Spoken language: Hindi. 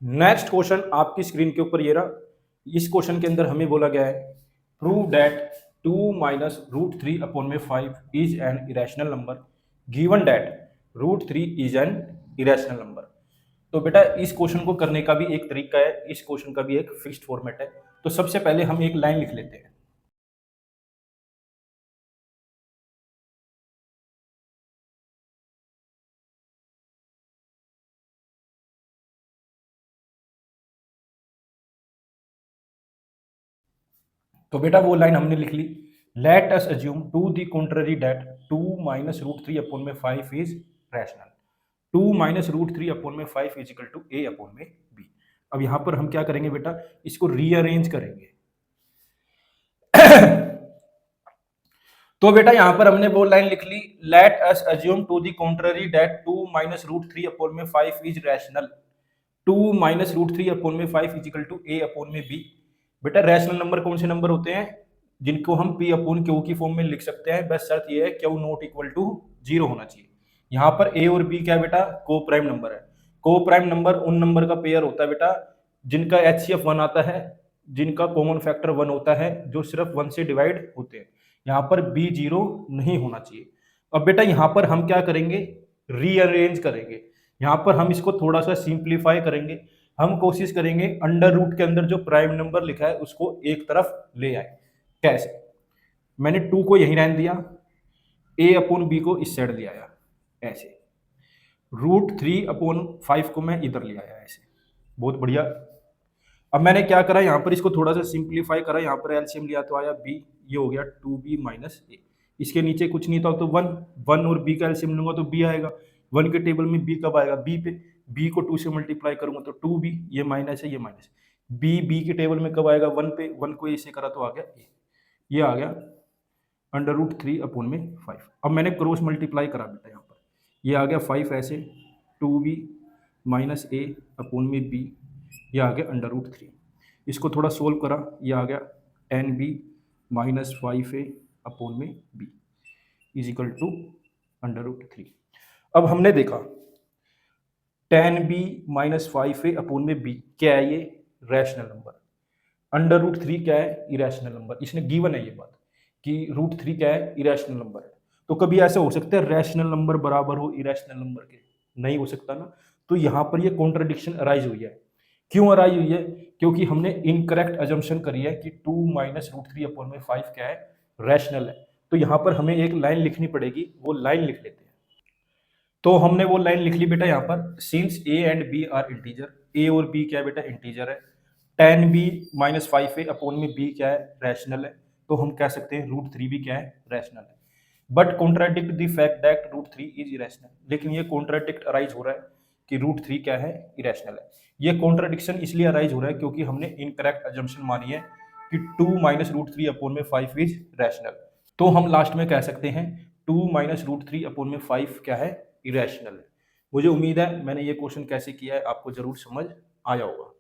नेक्स्ट क्वेश्चन आपकी स्क्रीन के ऊपर ये रहा। इस क्वेश्चन के अंदर हमें बोला गया है prove that 2 minus root three upon में 5 is an irrational number given that root three is an irrational number. तो बेटा इस क्वेश्चन को करने का भी एक तरीका है, इस क्वेश्चन का भी एक फिक्स्ड फॉर्मेट है। तो सबसे पहले हम एक लाइन लिख लेते हैं। तो बेटा वो लाइन हमने लिख ली। Let us assume to the contrary that 2 minus root three upon में 5 is rational. 2 minus root three upon में 5 is equal to A upon में बी। अब यहां पर हम क्या करेंगे बेटा, इसको रीअरेंज करेंगे। तो बेटा यहां पर हमने वो लाइन लिख ली, let us assume to the contrary that 2 minus root three upon में 5 is rational. 2 minus root three upon में 5 is equal to A upon में बी। बेटा रैशनल नंबर कौन से नंबर होते हैं, जिनको हम पी अपॉन क्यू की फॉर्म में लिख सकते हैं, बस शर्त ये है Q not equal to zero होना चाहिए। यहाँ पर ए और बी क्या है बेटा, को प्राइम नंबर है। को प्राइम नंबर उन नंबर का पेयर होता है बेटा जिनका एचसीएफ 1 आता है, जिनका कॉमन फैक्टर 1 होता है, जो सिर्फ 1 से डिवाइड होते हैं। यहाँ पर बी जीरो नहीं होना चाहिए। अब बेटा यहाँ पर हम क्या करेंगे, रीअरेंज करेंगे। यहाँ पर हम इसको थोड़ा सा सिंप्लीफाई करेंगे। हम कोशिश करेंगे अंडर रूट के अंदर जो प्राइम नंबर लिखा है उसको एक तरफ ले आए। कैसे, मैंने 2 को यहीं रहने दिया, ए अपॉन बी को इस साइड ले आया ऐसे, रूट थ्री अपॉन 5 को मैं इधर ले आया ऐसे, बहुत बढ़िया। अब मैंने क्या करा, यहाँ पर इसको थोड़ा सा सिंप्लीफाई करा, यहाँ पर एलसीएम लिया तो आया बी, ये हो गया 2b माइनस ए। इसके नीचे कुछ नहीं था तो 1, 1 और b का एलसीएम लूंगा तो b आएगा। 1 के टेबल में b कब आएगा, b पे, b को 2 से मल्टीप्लाई करूंगा तो 2b, ये माइनस है ये माइनस। b के टेबल में कब आएगा, 1 पे, 1 को ऐसे करा तो आ गया a। ये आ गया अंडर रूट थ्री अपॉन में 5। अब मैंने क्रॉस मल्टीप्लाई करा बेटा, यहाँ पर ये आ गया 5 ऐसे, 2b माइनस ए अपॉन में b, ये आ गया अंडर रूट थ्री। इसको थोड़ा सोल्व करा, ये आ गया n b minus 5a upon में b is equal to under root three. अब हमने देखा ten B minus 5a upon में b क्या है, ये rational number. Under root three क्या है, इरेशनल नंबर। इसने गिवन है ये बात कि रूट थ्री क्या है, इरेशनल नंबर है। तो कभी ऐसा हो सकता है रैशनल नंबर बराबर हो इरेशनल नंबर के, नहीं हो सकता ना। तो यहाँ पर ये कॉन्ट्रडिक्शन अराइज हुई है। क्यों अराइज हुई है, क्योंकि हमने इनकरेक्ट अजम्पशन करी है कि 2 माइनस रूट थ्री अपॉन में 5 क्या है, रैशनल है। तो यहाँ पर हमें एक लाइन लिखनी पड़ेगी, वो लाइन लिख लेते हैं। तो हमने वो लाइन लिख ली बेटा यहाँ पर, since A and B are integer, A और बी क्या है बेटा, इंटीजर है। Ten B minus 5a upon में b क्या है, रैशनल है। तो हम कह सकते हैं रूट थ्री भी क्या है, रैशनल है। But contradict the fact that root three is irrational. लेकिन ये कॉन्ट्राडिक्ट अराइज हो रहा है कि रूट थ्री क्या है, इरेशनल है। ये कॉन्ट्राडिक्शन इसलिए अराइज हो रहा है क्योंकि हमने इनकरेक्ट अजम्पशन मानी है कि 2 माइनस रूट थ्री अपॉन में 5 इज रैशनल। तो हम लास्ट में कह सकते हैं 2 माइनस रूट थ्री अपॉन में 5 क्या है, इरेशनल है। मुझे उम्मीद है मैंने ये क्वेश्चन कैसे किया है आपको जरूर समझ आया होगा।